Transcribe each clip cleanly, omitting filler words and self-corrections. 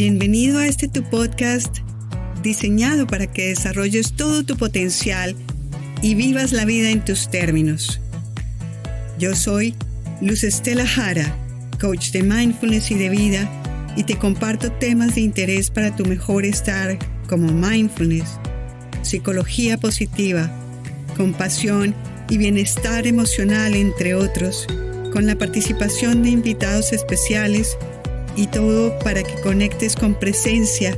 Bienvenido a tu podcast diseñado para que desarrolles todo tu potencial y vivas la vida en tus términos. Yo soy Luz Estela Jara, coach de mindfulness y de vida, y te comparto temas de interés para tu mejor estar como mindfulness, psicología positiva, compasión y bienestar emocional, entre otros, con la participación de invitados especiales y todo para que conectes con presencia,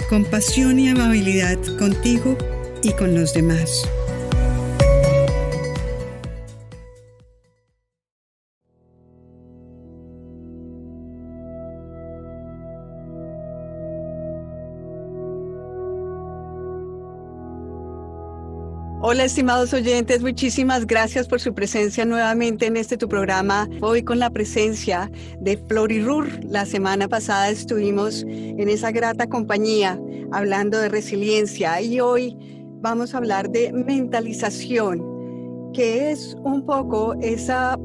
compasión y amabilidad contigo y con los demás. Hola, estimados oyentes, muchísimas gracias por su presencia nuevamente en tu programa. Hoy con la presencia de Flori Rur. La semana pasada estuvimos en esa grata compañía hablando de resiliencia y hoy vamos a hablar de mentalización, que es un poco esa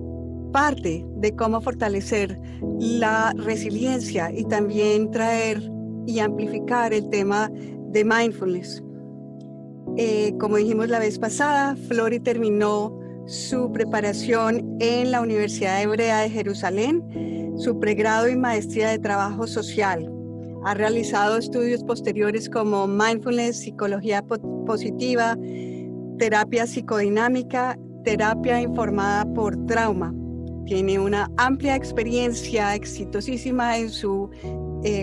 parte de cómo fortalecer la resiliencia y también traer y amplificar el tema de mindfulness. Como dijimos la vez pasada, Flori terminó su preparación en la Universidad Hebrea de Jerusalén, su pregrado y maestría de trabajo social. Ha realizado estudios posteriores como mindfulness, psicología positiva, terapia psicodinámica, terapia informada por trauma. Tiene una amplia experiencia exitosísima en su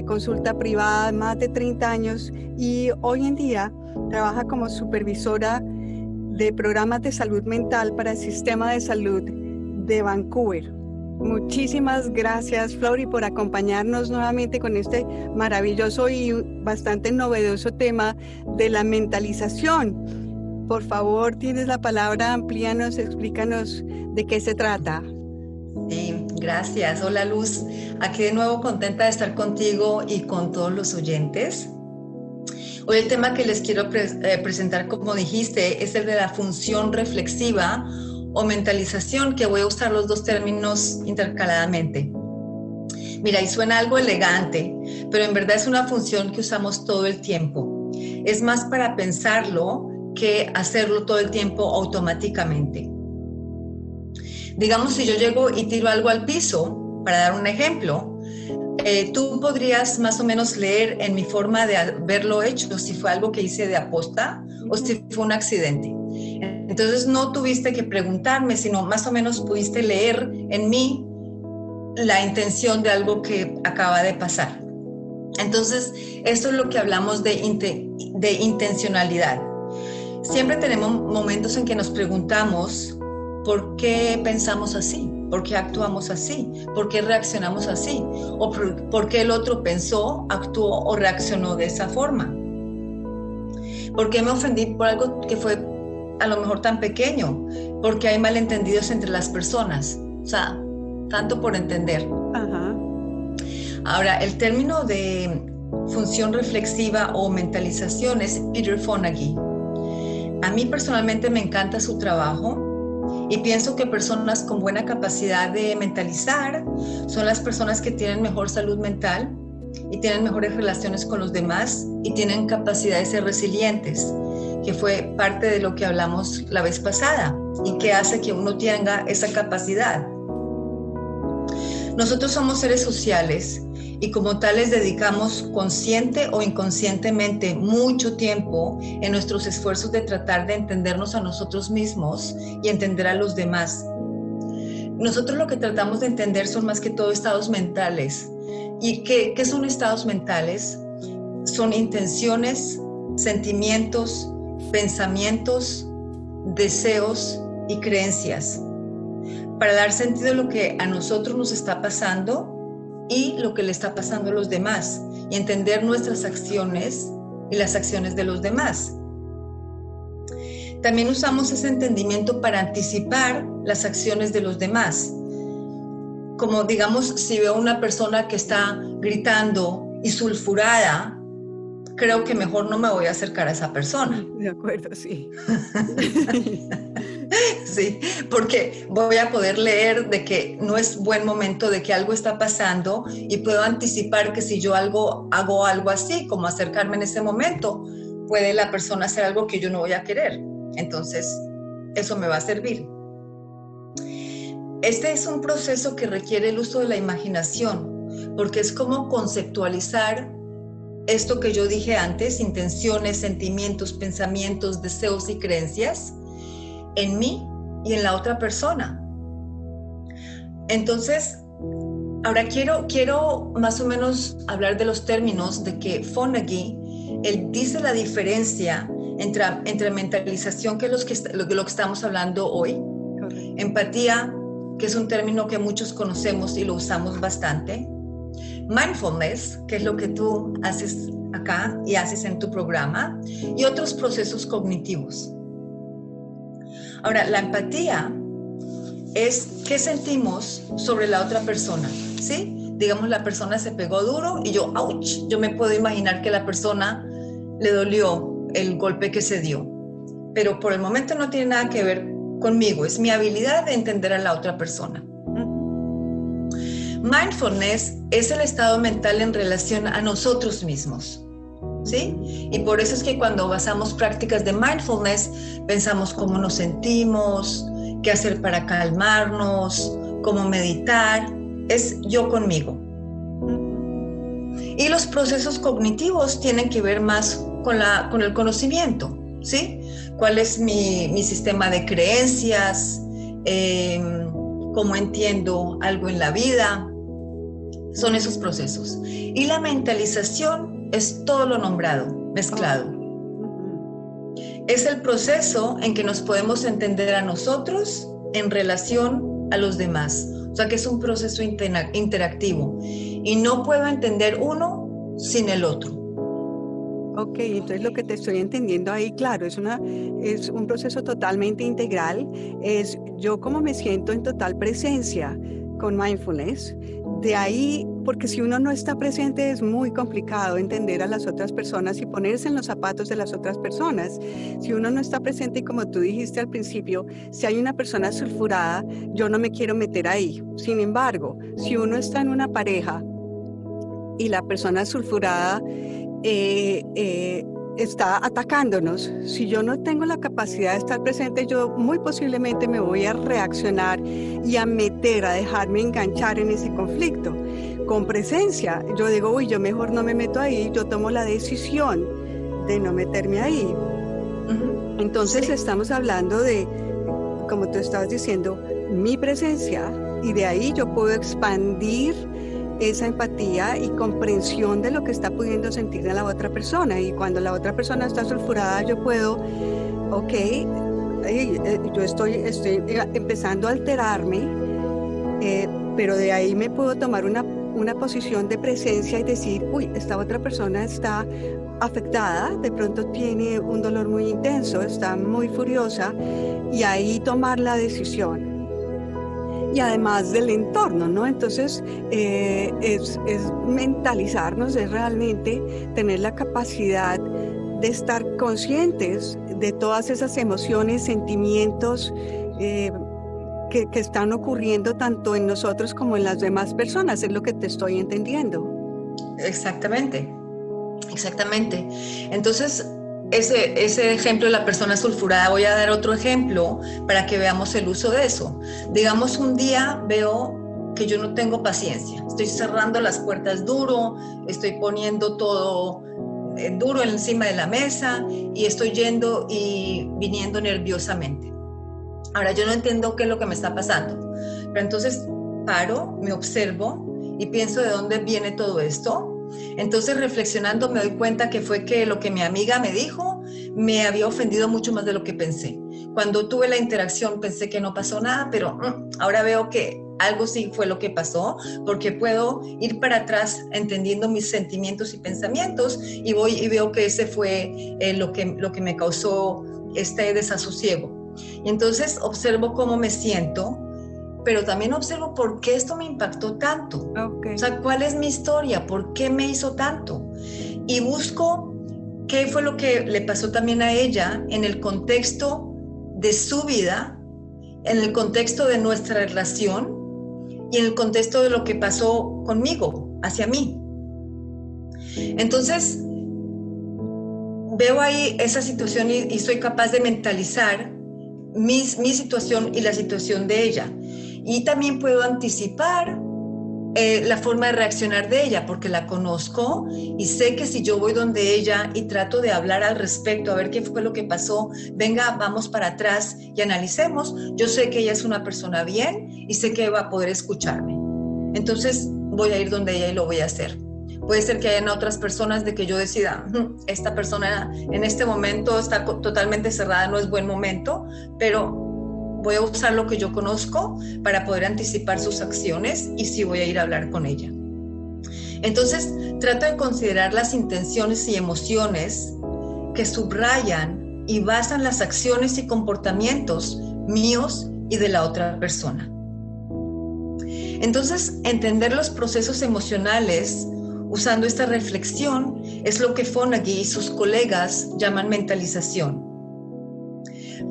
consulta privada, más de 30 años, y hoy en día trabaja como supervisora de programas de salud mental para el Sistema de Salud de Vancouver. Muchísimas gracias, Flori, por acompañarnos nuevamente con este maravilloso y bastante novedoso tema de la mentalización. Por favor, tienes la palabra, amplíanos, explícanos de qué se trata. Sí, gracias. Hola, Luz. Aquí de nuevo contenta de estar contigo y con todos los oyentes. Hoy el tema que les quiero presentar, como dijiste, es el de la función reflexiva o mentalización, que voy a usar los dos términos intercaladamente. Mira, y suena algo elegante, pero en verdad es una función que usamos todo el tiempo. Es más para pensarlo que hacerlo todo el tiempo automáticamente. Digamos, si yo llego y tiro algo al piso, para dar un ejemplo, tú podrías más o menos leer en mi forma de haberlo hecho si fue algo que hice de aposta o si fue un accidente. Entonces no tuviste que preguntarme, sino más o menos pudiste leer en mí la intención de algo que acaba de pasar. Entonces, esto es lo que hablamos de intencionalidad. Siempre tenemos momentos en que nos preguntamos ¿por qué pensamos así? ¿Por qué actuamos así? ¿Por qué reaccionamos así? ¿O por qué el otro pensó, actuó o reaccionó de esa forma? ¿Por qué me ofendí por algo que fue a lo mejor tan pequeño? ¿Por qué hay malentendidos entre las personas? O sea, tanto por entender. Ajá. Ahora, el término de función reflexiva o mentalización es Peter Fonagy. A mí personalmente me encanta su trabajo. Y pienso que personas con buena capacidad de mentalizar son las personas que tienen mejor salud mental y tienen mejores relaciones con los demás y tienen capacidad de ser resilientes, que fue parte de lo que hablamos la vez pasada y que hace que uno tenga esa capacidad. Nosotros somos seres sociales y como tales dedicamos consciente o inconscientemente mucho tiempo en nuestros esfuerzos de tratar de entendernos a nosotros mismos y entender a los demás. Nosotros lo que tratamos de entender son más que todo estados mentales. ¿Y qué son estados mentales? Son intenciones, sentimientos, pensamientos, deseos y creencias, para dar sentido a lo que a nosotros nos está pasando y lo que le está pasando a los demás, y entender nuestras acciones y las acciones de los demás. También usamos ese entendimiento para anticipar las acciones de los demás. Como digamos, si veo una persona que está gritando y sulfurada, creo que mejor no me voy a acercar a esa persona. De acuerdo, sí. ¿sí? Porque voy a poder leer de que no es buen momento, de que algo está pasando y puedo anticipar que si yo hago algo así, como acercarme en ese momento, puede la persona hacer algo que yo no voy a querer. Entonces, eso me va a servir. Este es un proceso que requiere el uso de la imaginación, porque es como conceptualizar esto que yo dije antes, intenciones, sentimientos, pensamientos, deseos y creencias en mí y en la otra persona. Entonces, ahora quiero más o menos hablar de los términos de que Fonagy, él dice la diferencia entre mentalización, que es lo que estamos hablando hoy, correcto. Empatía, que es un término que muchos conocemos y lo usamos bastante, mindfulness, que es lo que tú haces acá y haces en tu programa, y otros procesos cognitivos. Ahora, la empatía es qué sentimos sobre la otra persona, ¿sí? Digamos, la persona se pegó duro y yo, ¡ouch! Yo me puedo imaginar que la persona le dolió el golpe que se dio, pero por el momento no tiene nada que ver conmigo, es mi habilidad de entender a la otra persona. Mindfulness es el estado mental en relación a nosotros mismos, ¿sí? Y por eso es que cuando basamos prácticas de mindfulness, pensamos cómo nos sentimos, qué hacer para calmarnos, cómo meditar, es yo conmigo. Y los procesos cognitivos tienen que ver más con el conocimiento, ¿sí? ¿Cuál es mi sistema de creencias? ¿Cómo entiendo algo en la vida? Son esos procesos. Y la mentalización es todo lo nombrado, mezclado. Es el proceso en que nos podemos entender a nosotros en relación a los demás. O sea que es un proceso interactivo. Y no puedo entender uno sin el otro. Ok, entonces lo que te estoy entendiendo ahí, claro, es un proceso totalmente integral. Es yo como me siento en total presencia con mindfulness. De ahí, porque si uno no está presente es muy complicado entender a las otras personas y ponerse en los zapatos de las otras personas. Si uno no está presente y como tú dijiste al principio, si hay una persona sulfurada, yo no me quiero meter ahí. Sin embargo, si uno está en una pareja y la persona sulfurada está atacándonos, si yo no tengo la capacidad de estar presente, yo muy posiblemente me voy a reaccionar y a dejarme enganchar en ese conflicto. Con presencia, yo digo, uy, yo mejor no me meto ahí, yo tomo la decisión de no meterme ahí. Entonces estamos hablando de, como tú estabas diciendo, mi presencia, y de ahí yo puedo expandir esa empatía y comprensión de lo que está pudiendo sentir de la otra persona. Y cuando la otra persona está sulfurada, yo puedo, ok, yo estoy empezando a alterarme, pero de ahí me puedo tomar una posición de presencia y decir, uy, esta otra persona está afectada, de pronto tiene un dolor muy intenso, está muy furiosa, y ahí tomar la decisión. Y además del entorno, ¿no? Entonces, es mentalizarnos, es realmente tener la capacidad de estar conscientes de todas esas emociones, sentimientos que están ocurriendo tanto en nosotros como en las demás personas, es lo que te estoy entendiendo. Exactamente, exactamente. Entonces, ese ejemplo de la persona sulfurada, voy a dar otro ejemplo para que veamos el uso de eso. Digamos, un día veo que yo no tengo paciencia, estoy cerrando las puertas duro, estoy poniendo todo duro encima de la mesa y estoy yendo y viniendo nerviosamente. Ahora, yo no entiendo qué es lo que me está pasando, pero entonces paro, me observo y pienso de dónde viene todo esto. Entonces, reflexionando, me doy cuenta que fue que lo que mi amiga me dijo me había ofendido mucho más de lo que pensé. Cuando tuve la interacción pensé que no pasó nada, pero ahora veo que algo sí fue lo que pasó, porque puedo ir para atrás entendiendo mis sentimientos y pensamientos y voy y veo que ese fue lo que me causó este desasosiego. Y entonces observo cómo me siento, pero también observo por qué esto me impactó tanto. Okay. O sea, ¿cuál es mi historia? ¿Por qué me hizo tanto? Y busco qué fue lo que le pasó también a ella en el contexto de su vida en el contexto de nuestra relación y en el contexto de lo que pasó conmigo, hacia mí. Entonces, veo ahí esa situación y soy capaz de mentalizar mi situación y la situación de ella. Y también puedo anticipar la forma de reaccionar de ella, porque la conozco y sé que si yo voy donde ella y trato de hablar al respecto, a ver qué fue lo que pasó, venga, vamos para atrás y analicemos, yo sé que ella es una persona bien y sé que va a poder escucharme. Entonces voy a ir donde ella y lo voy a hacer. Puede ser que hayan otras personas de que yo decida, esta persona en este momento está totalmente cerrada, no es buen momento, pero voy a usar lo que yo conozco para poder anticipar sus acciones y sí voy a ir a hablar con ella. Entonces, trato de considerar las intenciones y emociones que subrayan y basan las acciones y comportamientos míos y de la otra persona. Entonces, entender los procesos emocionales usando esta reflexión es lo que Fonagy y sus colegas llaman mentalización.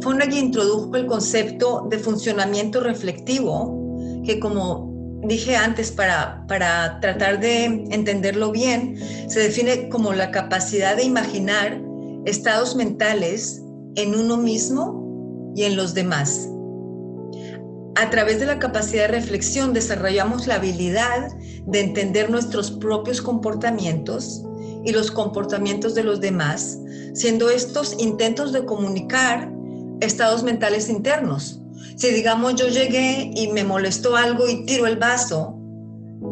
Fonagy introdujo el concepto de funcionamiento reflectivo, que como dije antes, para tratar de entenderlo bien, se define como la capacidad de imaginar estados mentales en uno mismo y en los demás. A través de la capacidad de reflexión desarrollamos la habilidad de entender nuestros propios comportamientos y los comportamientos de los demás, siendo estos intentos de comunicar estados mentales internos. Si digamos yo llegué y me molestó algo y tiro el vaso,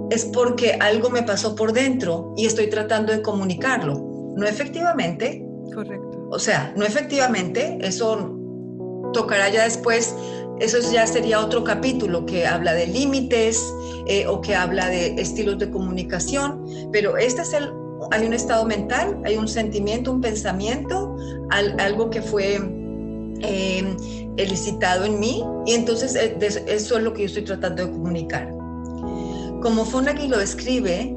es porque algo me pasó por dentro y estoy tratando de comunicarlo. No efectivamente. Correcto. O sea, no efectivamente, eso tocará ya después, eso ya sería otro capítulo que habla de límites o que habla de estilos de comunicación, pero hay un estado mental, hay un sentimiento, un pensamiento, algo que fue elicitado en mí y entonces eso es lo que yo estoy tratando de comunicar. Como Fonagy lo describe,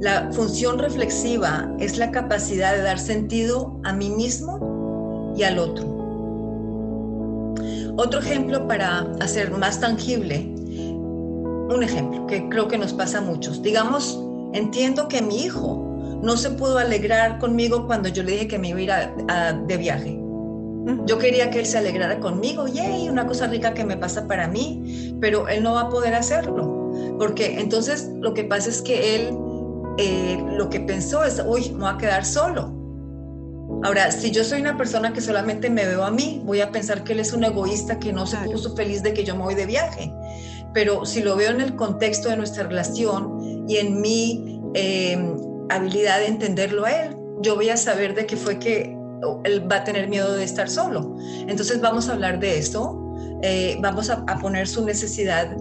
la función reflexiva es la capacidad de dar sentido a mí mismo y al otro. Otro ejemplo para hacer más tangible, un ejemplo que creo que nos pasa a muchos. Digamos, entiendo que mi hijo no se pudo alegrar conmigo cuando yo le dije que me iba a ir de viaje. Yo quería que él se alegrara conmigo, yay, una cosa rica que me pasa para mí, pero él no va a poder hacerlo, porque entonces lo que pasa es que él lo que pensó es, uy, me voy a quedar solo. Ahora, si yo soy una persona que solamente me veo a mí, voy a pensar que él es un egoísta que no se puso feliz de que yo me voy de viaje. Pero si lo veo en el contexto de nuestra relación y en mi habilidad de entenderlo a él, yo voy a saber de qué fue que él va a tener miedo de estar solo. Entonces vamos a hablar de esto, vamos a poner su necesidad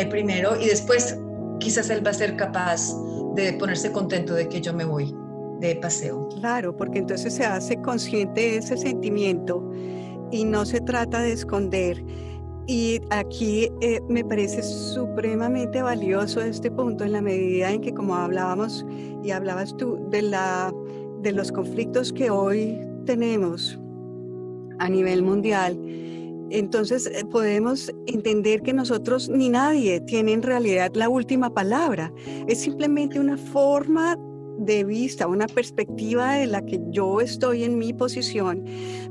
primero y después quizás él va a ser capaz de ponerse contento de que yo me voy de paseo. Claro, porque entonces se hace consciente de ese sentimiento y no se trata de esconder. Y aquí me parece supremamente valioso este punto en la medida en que, como hablábamos y hablabas tú de los conflictos que hoy tenemos a nivel mundial, entonces podemos entender que nosotros ni nadie tiene en realidad la última palabra. Es simplemente una forma de vista, una perspectiva de la que yo estoy en mi posición,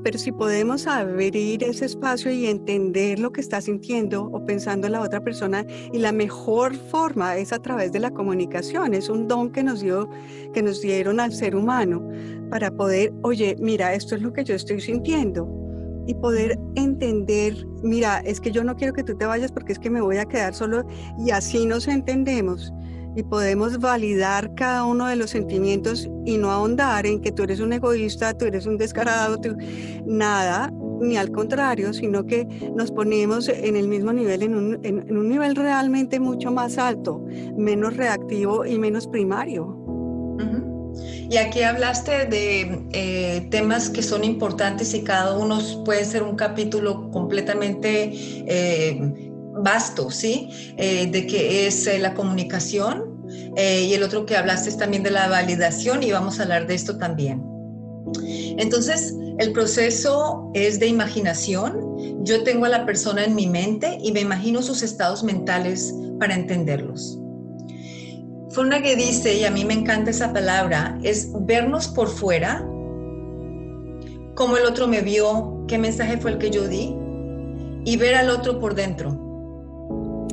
pero si podemos abrir ese espacio y entender lo que está sintiendo o pensando la otra persona, y la mejor forma es a través de la comunicación, es un don que nos dieron al ser humano para poder, oye, mira, esto es lo que yo estoy sintiendo, y poder entender, mira, es que yo no quiero que tú te vayas porque es que me voy a quedar solo, y así nos entendemos. Y podemos validar cada uno de los sentimientos y no ahondar en que tú eres un egoísta, tú eres un descarado, nada, ni al contrario, sino que nos ponemos en el mismo nivel, en un nivel realmente mucho más alto, menos reactivo y menos primario. Y aquí hablaste de temas que son importantes y cada uno puede ser un capítulo completamente vasto, ¿sí? De que es la comunicación y el otro que hablaste es también de la validación y vamos a hablar de esto también. Entonces, el proceso es de imaginación Yo tengo a la persona en mi mente y me imagino sus estados mentales para entenderlos. Fue que dice, y a mí me encanta esa palabra, es vernos por fuera, cómo el otro me vio, qué mensaje fue el que yo di, y ver al otro por dentro.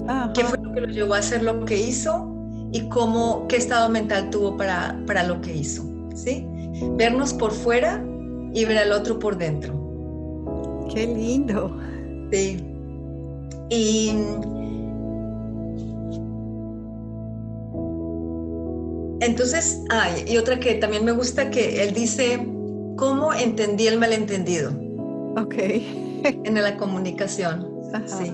Ajá. ¿Qué fue lo que lo llevó a hacer lo que hizo? Y qué estado mental tuvo para lo que hizo, ¿sí? Vernos por fuera y ver al otro por dentro. ¡Qué lindo! Sí. Y entonces, y otra que también me gusta, que él dice, ¿cómo entendí el malentendido? Ok. En la comunicación. Ajá. Sí.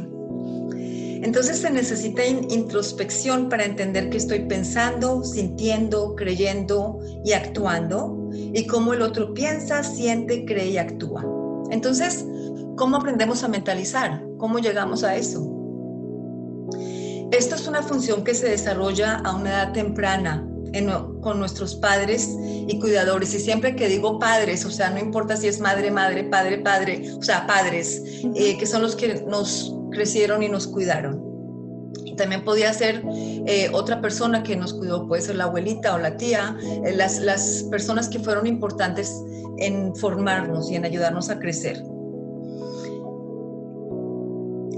Entonces se necesita introspección para entender qué estoy pensando, sintiendo, creyendo y actuando, y cómo el otro piensa, siente, cree y actúa. Entonces, ¿cómo aprendemos a mentalizar? ¿Cómo llegamos a eso? Esto es una función que se desarrolla a una edad temprana con nuestros padres y cuidadores. Y siempre que digo padres, o sea, no importa si es madre, padre, o sea, padres, que son los que nos crecieron y nos cuidaron. Y también podía ser otra persona que nos cuidó, puede ser la abuelita o la tía, las personas que fueron importantes en formarnos y en ayudarnos a crecer.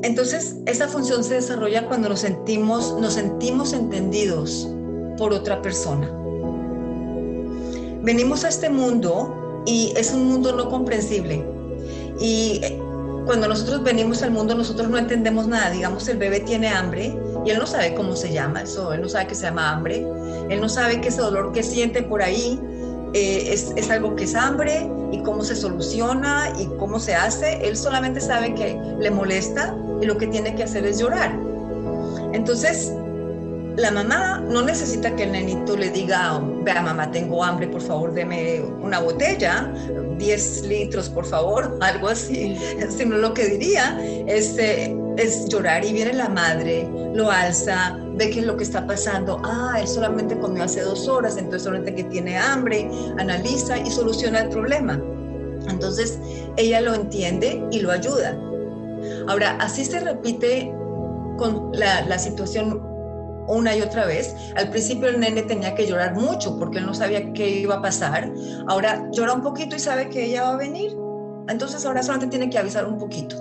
Entonces, esa función se desarrolla cuando nos sentimos entendidos por otra persona. Venimos a este mundo y es un mundo no comprensible. Y cuando nosotros venimos al mundo, nosotros no entendemos nada. Digamos, el bebé tiene hambre y él no sabe cómo se llama eso, él no sabe que se llama hambre, él no sabe que ese dolor que siente por ahí es algo que es hambre y cómo se soluciona y cómo se hace. Él solamente sabe que le molesta y lo que tiene que hacer es llorar. Entonces, la mamá no necesita que el nenito le diga, vea mamá, tengo hambre, por favor, deme una botella, 10 litros, por favor, algo así, sino lo que diría es llorar, y viene la madre, lo alza, ve qué es lo que está pasando, él solamente comió hace 2 horas, entonces solamente que tiene hambre, analiza y soluciona el problema. Entonces ella lo entiende y lo ayuda. Ahora, así se repite con la situación una y otra vez. Al principio el nene tenía que llorar mucho porque él no sabía qué iba a pasar. Ahora llora un poquito y sabe que ella va a venir. Entonces ahora solamente tiene que avisar un poquito,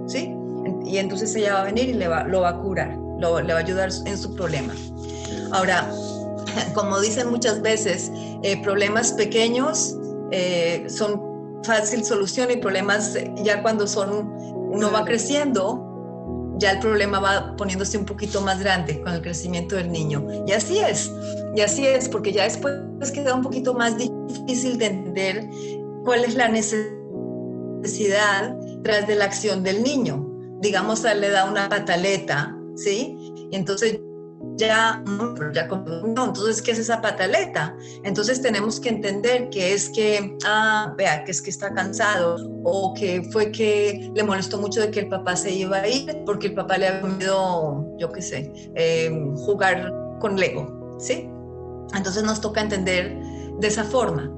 ¿sí? Y entonces ella va a venir y lo va a curar, le va a ayudar en su problema. Ahora, como dicen muchas veces, problemas pequeños son fácil solución, y problemas ya cuando uno va creciendo, ya el problema va poniéndose un poquito más grande con el crecimiento del niño. Y así es, porque ya después queda un poquito más difícil de entender cuál es la necesidad tras de la acción del niño. Digamos, a él le da una pataleta, ¿sí? Y entonces entonces, ¿qué es esa pataleta? Entonces tenemos que entender que es que, que es que está cansado, o que fue que le molestó mucho de que el papá se iba a ir porque el papá le había comido, yo qué sé, jugar con Lego, ¿sí? Entonces nos toca entender de esa forma.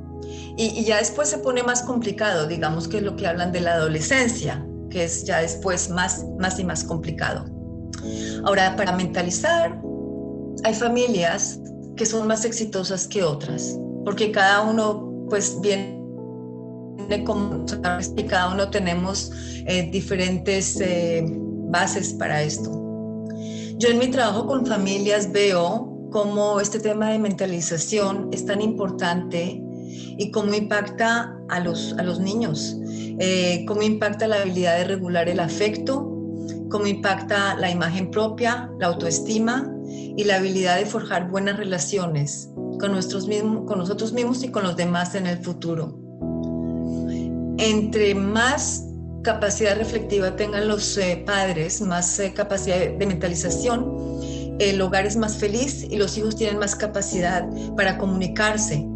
Y ya después se pone más complicado, digamos, que es lo que hablan de la adolescencia, que es ya después más y más complicado. Ahora, para mentalizar, hay familias que son más exitosas que otras, porque cada uno pues viene como, y cada uno tenemos diferentes bases para esto. Yo en mi trabajo con familias veo cómo este tema de mentalización es tan importante y cómo impacta a los niños, cómo impacta la habilidad de regular el afecto, cómo impacta la imagen propia, la autoestima y la habilidad de forjar buenas relaciones con nosotros mismos y con los demás en el futuro. Entre más capacidad reflexiva tengan los padres, más capacidad de mentalización, el hogar es más feliz y los hijos tienen más capacidad para comunicarse.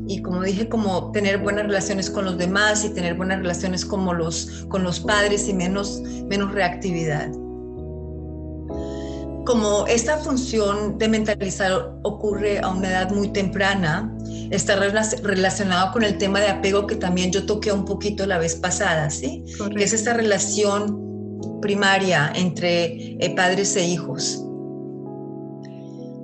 Y como dije, como tener buenas relaciones con los demás y tener buenas relaciones con los padres y menos reactividad. Como esta función de mentalizar ocurre a una edad muy temprana, está relacionado con el tema de apego que también yo toqué un poquito la vez pasada, ¿sí? Correcto. Que es esta relación primaria entre padres e hijos.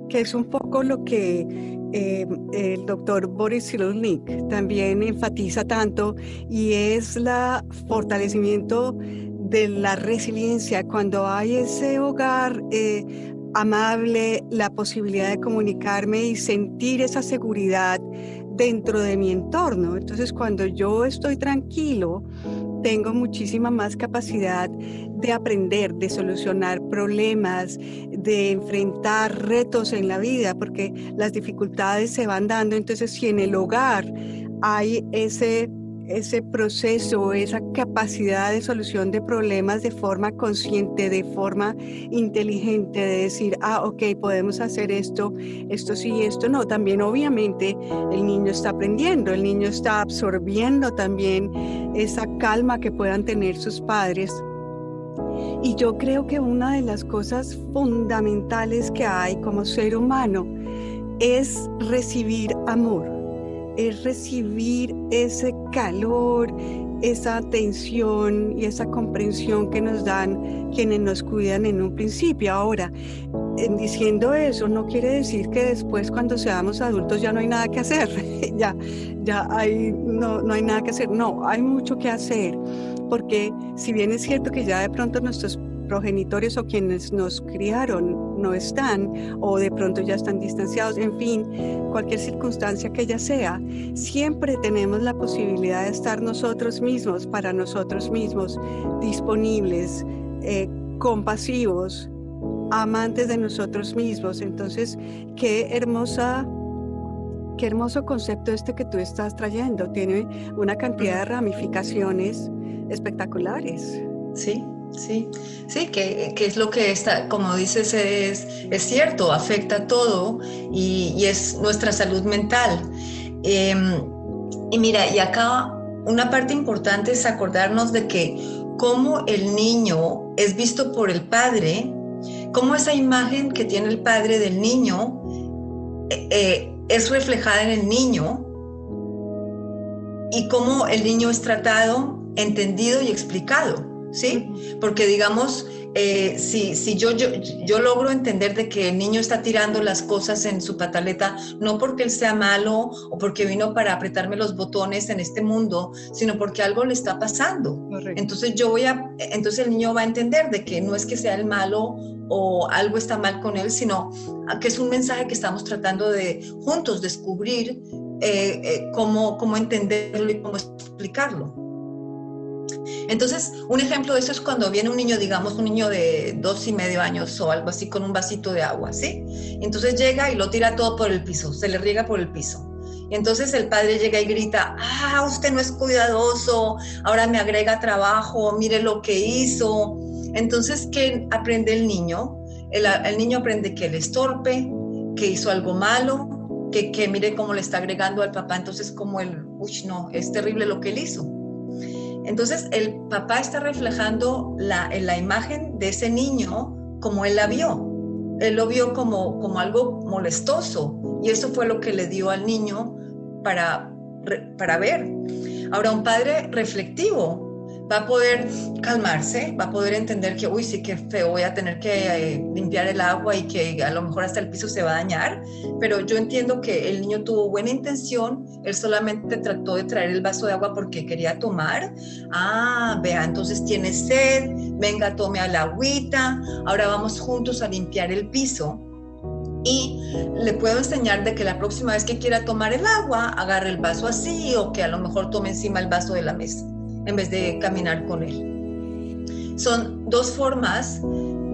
Que es un poco lo que el doctor Boris Cyrulnik también enfatiza tanto, y es el fortalecimiento de la resiliencia cuando hay ese hogar amable, la posibilidad de comunicarme y sentir esa seguridad dentro de mi entorno. Entonces, cuando yo estoy tranquilo, tengo muchísima más capacidad de aprender, de solucionar problemas, de enfrentar retos en la vida, porque las dificultades se van dando. Entonces, si en el hogar hay ese proceso, esa capacidad de solución de problemas de forma consciente, de forma inteligente, de decir, ok, podemos hacer esto sí, esto no. También obviamente el niño está aprendiendo, el niño está absorbiendo también esa calma que puedan tener sus padres. Y yo creo que una de las cosas fundamentales que hay como ser humano es recibir amor. Es recibir ese calor, esa atención y esa comprensión que nos dan quienes nos cuidan en un principio. Ahora, diciendo eso, no quiere decir que después, cuando seamos adultos, ya no hay nada que hacer. ya no hay nada que hacer. No, hay mucho que hacer, porque si bien es cierto que ya de pronto nuestros progenitores o quienes nos criaron no están, o de pronto ya están distanciados, en fin, cualquier circunstancia que ella sea, siempre tenemos la posibilidad de estar nosotros mismos, para nosotros mismos, disponibles, compasivos, amantes de nosotros mismos. Entonces, qué hermoso concepto que tú estás trayendo. Tiene una cantidad de ramificaciones espectaculares. Sí, que es lo que está, como dices, es cierto, afecta todo y es nuestra salud mental. Y mira, y acá una parte importante es acordarnos de que cómo el niño es visto por el padre, cómo esa imagen que tiene el padre del niño es reflejada en el niño, y cómo el niño es tratado, entendido y explicado. ¿Sí? Porque digamos, si yo logro entender de que el niño está tirando las cosas en su pataleta, no porque él sea malo o porque vino para apretarme los botones en este mundo, sino porque algo le está pasando. Correcto. Entonces el niño va a entender de que no es que sea el malo o algo está mal con él, sino que es un mensaje que estamos tratando de juntos descubrir cómo entenderlo y cómo explicarlo. Entonces, un ejemplo de eso es cuando viene un niño, digamos un niño de 2,5 años o algo así, con un vasito de agua, ¿sí? Entonces llega y lo tira todo por el piso, se le riega por el piso. Y entonces el padre llega y grita, usted no es cuidadoso, ahora me agrega trabajo, mire lo que hizo. Entonces, ¿qué aprende el niño? El niño aprende que él es torpe, que hizo algo malo, que mire cómo le está agregando al papá. Entonces, como no, es terrible lo que él hizo. Entonces, el papá está reflejando la imagen de ese niño como él la vio. Él lo vio como algo molestoso, y eso fue lo que le dio al niño para ver. Ahora, un padre reflectivo va a poder calmarse, va a poder entender que, sí, qué feo, voy a tener que limpiar el agua y que a lo mejor hasta el piso se va a dañar, pero yo entiendo que el niño tuvo buena intención, él solamente trató de traer el vaso de agua porque quería tomar. Vea, entonces tiene sed, venga, tome a la agüita, ahora vamos juntos a limpiar el piso. Y le puedo enseñar de que la próxima vez que quiera tomar el agua, agarre el vaso así, o que a lo mejor tome encima el vaso de la mesa en vez de caminar con él. Son dos formas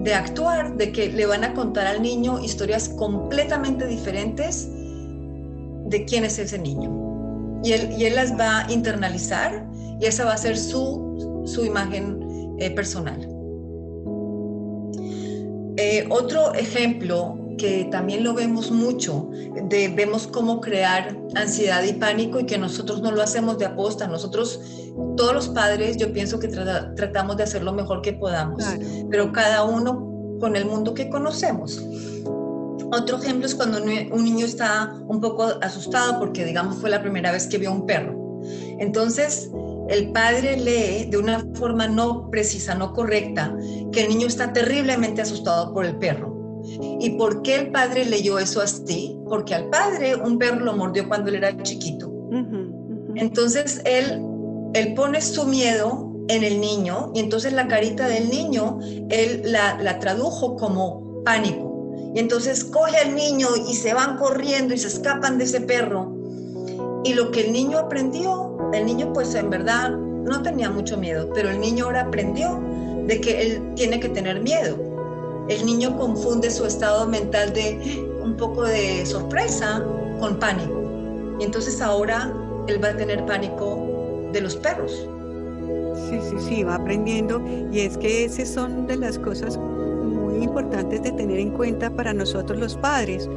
de actuar, de que le van a contar al niño historias completamente diferentes de quién es ese niño. Y él las va a internalizar, y esa va a ser su imagen personal. Otro ejemplo que también lo vemos mucho, vemos cómo crear ansiedad y pánico, y que nosotros no lo hacemos de aposta. Nosotros, todos los padres, yo pienso que tratamos de hacer lo mejor que podamos, claro, pero cada uno con el mundo que conocemos. Otro ejemplo es cuando un niño está un poco asustado porque, digamos, fue la primera vez que vio un perro. Entonces, el padre lee de una forma no precisa, no correcta, que el niño está terriblemente asustado por el perro. ¿Y por qué el padre leyó eso así? Porque al padre un perro lo mordió cuando él era chiquito. Entonces, él pone su miedo en el niño y entonces la carita del niño, él la tradujo como pánico. Y entonces coge al niño y se van corriendo y se escapan de ese perro. Y lo que el niño aprendió, el niño pues en verdad no tenía mucho miedo, pero el niño ahora aprendió de que él tiene que tener miedo. El niño confunde su estado mental de un poco de sorpresa con pánico. Y entonces ahora él va a tener pánico de los perros. Sí, va aprendiendo. Y es que esas son de las cosas muy importantes de tener en cuenta para nosotros los padres,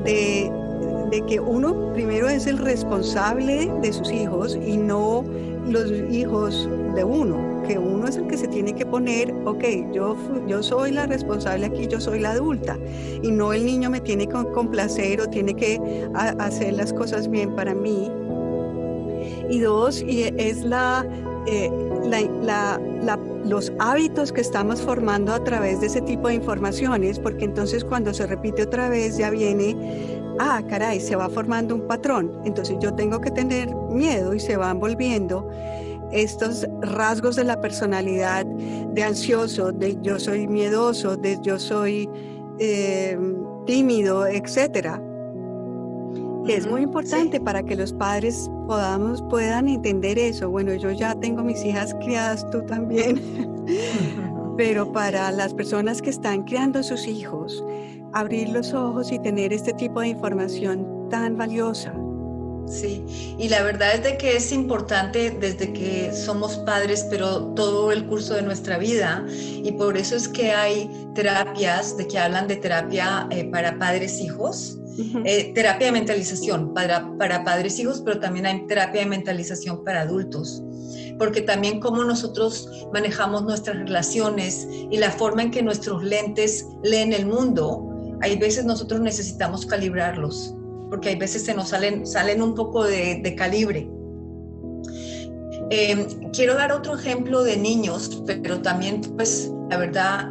de que uno primero es el responsable de sus hijos y no los hijos de uno, que uno es el que se tiene que poner, ok, yo soy la responsable aquí, yo soy la adulta, y no el niño me tiene que complacer o tiene que hacer las cosas bien para mí. Y dos, y es los hábitos que estamos formando a través de ese tipo de informaciones, porque entonces cuando se repite otra vez ya viene, caray, se va formando un patrón, entonces yo tengo que tener miedo y se van volviendo estos rasgos de la personalidad, de ansioso, de yo soy miedoso, de yo soy tímido, etcétera. Que es muy importante para que los padres puedan entender eso. Bueno, yo ya tengo mis hijas criadas, tú también, pero para las personas que están criando a sus hijos, abrir los ojos y tener este tipo de información tan valiosa. Sí, y la verdad es de que es importante desde que somos padres, pero todo el curso de nuestra vida, y por eso es que hay terapias de que hablan de terapia para padres-hijos, terapia de mentalización para padres-hijos, pero también hay terapia de mentalización para adultos, porque también cómo nosotros manejamos nuestras relaciones y la forma en que nuestros lentes leen el mundo, hay veces nosotros necesitamos calibrarlos, porque hay veces se nos salen un poco de calibre. Quiero dar otro ejemplo de niños, pero también, pues, la verdad,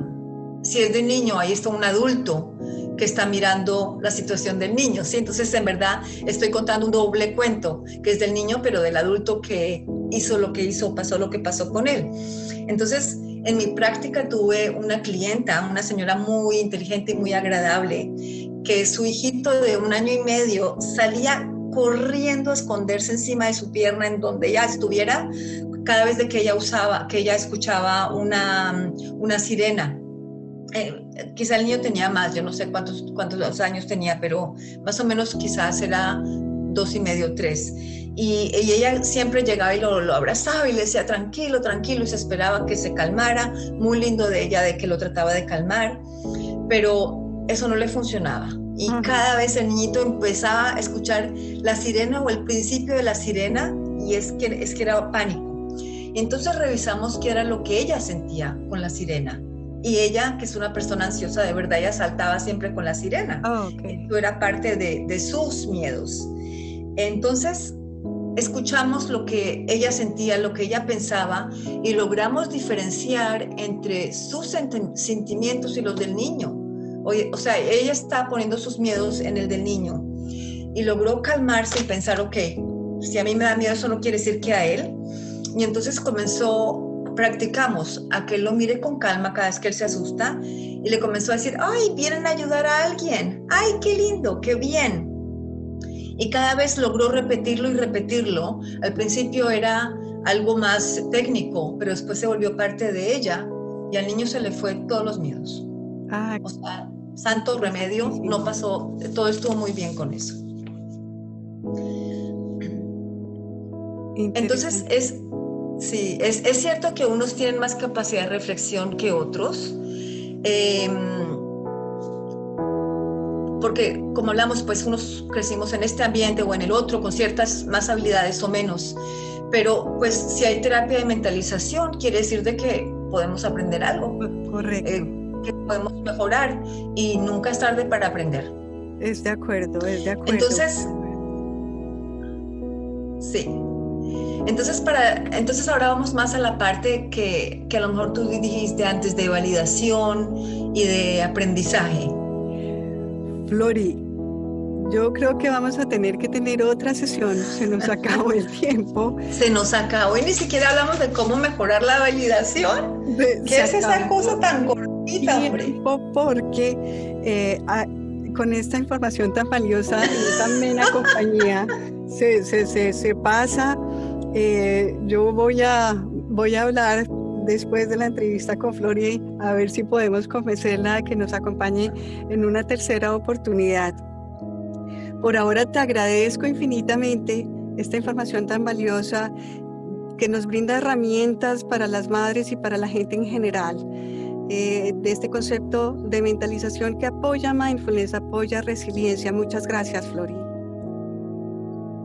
si es de niño, ahí está un adulto que está mirando la situación del niño, ¿sí? Entonces, en verdad, estoy contando un doble cuento, que es del niño, pero del adulto que hizo lo que hizo, pasó lo que pasó con él. Entonces, en mi práctica tuve una clienta, una señora muy inteligente y muy agradable, que su hijito de 1 año y medio salía corriendo a esconderse encima de su pierna en donde ella estuviera cada vez de que ella escuchaba una sirena. Quizá el niño tenía más, yo no sé cuántos años tenía, pero más o menos quizás era 2 y medio, 3. Y ella siempre llegaba y lo abrazaba y le decía tranquilo, tranquilo, y se esperaba que se calmara. Muy lindo de ella de que lo trataba de calmar, pero eso no le funcionaba. Y cada vez el niñito empezaba a escuchar la sirena o el principio de la sirena, y es que era pánico. Y entonces revisamos qué era lo que ella sentía con la sirena. Y ella, que es una persona ansiosa de verdad, ella saltaba siempre con la sirena. Esto era parte de sus miedos. Entonces, escuchamos lo que ella sentía, lo que ella pensaba, y logramos diferenciar entre sus sentimientos y los del niño. O sea, ella está poniendo sus miedos en el del niño y logró calmarse y pensar, ok, si a mí me da miedo, eso no quiere decir que a él. Y entonces practicamos a que él lo mire con calma cada vez que él se asusta, y le comenzó a decir, ay, vienen a ayudar a alguien, ay, qué lindo, qué bien. Y cada vez logró repetirlo y repetirlo. Al principio era algo más técnico, pero después se volvió parte de ella, y al niño se le fue todos los miedos. O sea, santo remedio, no pasó, todo estuvo muy bien con eso. Entonces, es cierto que unos tienen más capacidad de reflexión que otros, porque como hablamos, pues unos crecimos en este ambiente o en el otro con ciertas más habilidades o menos, pero pues si hay terapia de mentalización, quiere decir de que podemos aprender algo. Correcto. que podemos mejorar y nunca es tarde para aprender. Es de acuerdo, es de acuerdo. Entonces, sí. Entonces ahora vamos más a la parte que a lo mejor tú dijiste antes de validación y de aprendizaje. Flori, yo creo que vamos a tener que tener otra sesión, se nos acabó el tiempo. Se nos acabó y ni siquiera hablamos de cómo mejorar la validación. ¿Qué es esa cosa tan cortita, hombre? Porque con esta información tan valiosa y tan amena compañía se pasa. Yo voy a hablar después de la entrevista con Flori a ver si podemos convencerla de que nos acompañe en una tercera oportunidad. Por ahora te agradezco infinitamente esta información tan valiosa que nos brinda herramientas para las madres y para la gente en general, de este concepto de mentalización que apoya mindfulness, apoya resiliencia. Muchas gracias, Flori.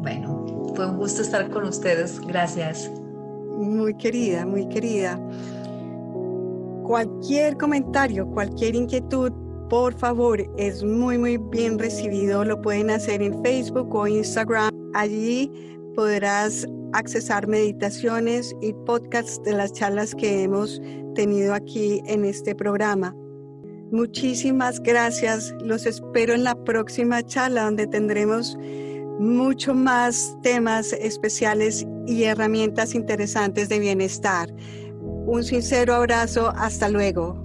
Bueno, fue un gusto estar con ustedes. Gracias. Muy querida, muy querida. Cualquier comentario, cualquier inquietud, por favor, es muy, muy bien recibido. Lo pueden hacer en Facebook o Instagram. Allí podrás accesar meditaciones y podcasts de las charlas que hemos tenido aquí en este programa. Muchísimas gracias. Los espero en la próxima charla donde tendremos mucho más temas especiales y herramientas interesantes de bienestar. Un sincero abrazo. Hasta luego.